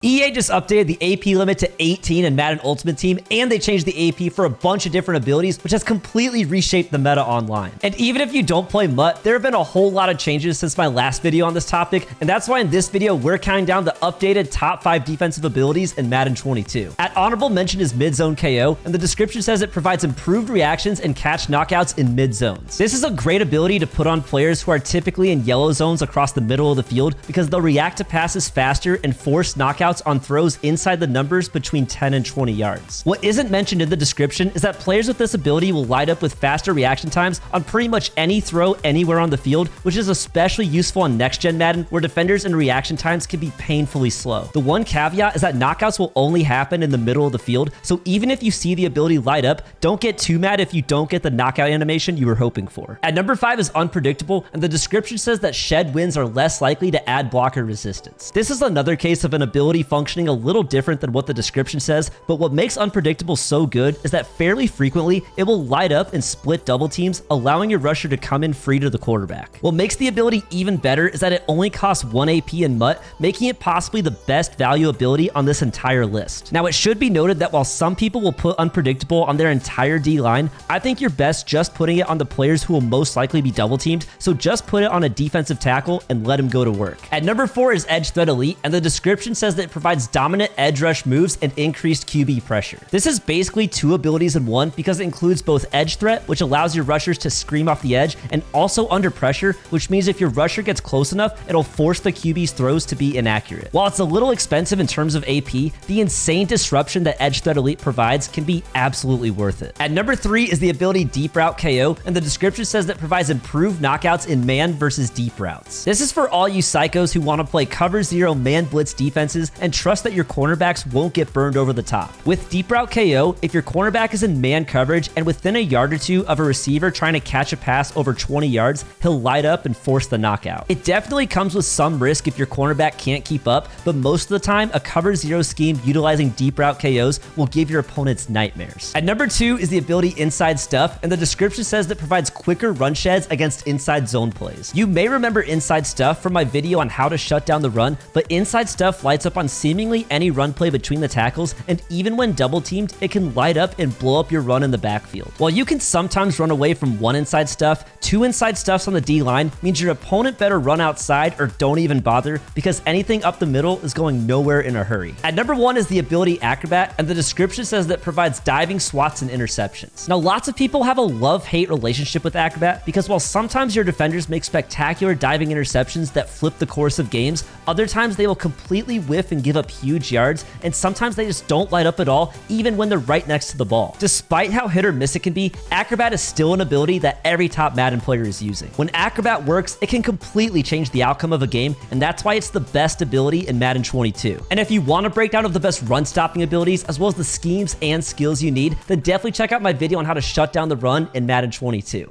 EA just updated the AP limit to 18 in Madden Ultimate Team, and they changed the AP for a bunch of different abilities, which has completely reshaped the meta online. And even if you don't play MUT, there have been a whole lot of changes since my last video on this topic, and that's why in this video, we're counting down the updated top 5 defensive abilities in Madden 22. At honorable mention is mid-zone KO, and the description says it provides improved reactions and catch knockouts in mid-zones. This is a great ability to put on players who are typically in yellow zones across the middle of the field because they'll react to passes faster and force knockouts on throws inside the numbers between 10 and 20 yards. What isn't mentioned in the description is that players with this ability will light up with faster reaction times on pretty much any throw anywhere on the field, which is especially useful on next-gen Madden, where defenders and reaction times can be painfully slow. The one caveat is that knockouts will only happen in the middle of the field, so even if you see the ability light up, don't get too mad if you don't get the knockout animation you were hoping for. At number 5 is unpredictable, and the description says that shed wins are less likely to add blocker resistance. This is another case of an ability functioning a little different than what the description says, but what makes unpredictable so good is that fairly frequently it will light up and split double teams, allowing your rusher to come in free to the quarterback. What makes the ability even better is that it only costs 1 AP in MUT, making it possibly the best value ability on this entire list. Now, it should be noted that while some people will put unpredictable on their entire D-line, I think you're best just putting it on the players who will most likely be double teamed, so just put it on a defensive tackle and let him go to work. At number 4 is Edge Threat Elite, and the description says that it provides dominant edge rush moves and increased QB pressure. This is basically 2 abilities in one because it includes both edge threat, which allows your rushers to scream off the edge, and also under pressure, which means if your rusher gets close enough, it'll force the QB's throws to be inaccurate. While it's a little expensive in terms of AP, the insane disruption that Edge Threat Elite provides can be absolutely worth it. At number 3 is the ability Deep Route KO, and the description says that it provides improved knockouts in man versus deep routes. This is for all you psychos who want to play cover 0 man blitz defenses and trust that your cornerbacks won't get burned over the top. With Deep Route KO, if your cornerback is in man coverage and within a yard or two of a receiver trying to catch a pass over 20 yards, he'll light up and force the knockout. It definitely comes with some risk if your cornerback can't keep up, but most of the time, a cover 0 scheme utilizing Deep Route KOs will give your opponents nightmares. At number 2 is the ability Inside Stuff, and the description says that it provides quicker run sheds against inside zone plays. You may remember Inside Stuff from my video on how to shut down the run, but Inside Stuff lights up on seemingly any run play between the tackles, and even when double teamed, it can light up and blow up your run in the backfield. While you can sometimes run away from one inside stuff, 2 inside stuffs on the D-line means your opponent better run outside or don't even bother because anything up the middle is going nowhere in a hurry. At number 1 is the ability Acrobat, and the description says that it provides diving swats and interceptions. Now, lots of people have a love-hate relationship with Acrobat because while sometimes your defenders make spectacular diving interceptions that flip the course of games, other times they will completely whiff and give up huge yards, and sometimes they just don't light up at all, even when they're right next to the ball. Despite how hit or miss it can be, Acrobat is still an ability that every top Madden player is using. When Acrobat works, it can completely change the outcome of a game, and that's why it's the best ability in Madden 22. And if you want a breakdown of the best run-stopping abilities, as well as the schemes and skills you need, then definitely check out my video on how to shut down the run in Madden 22.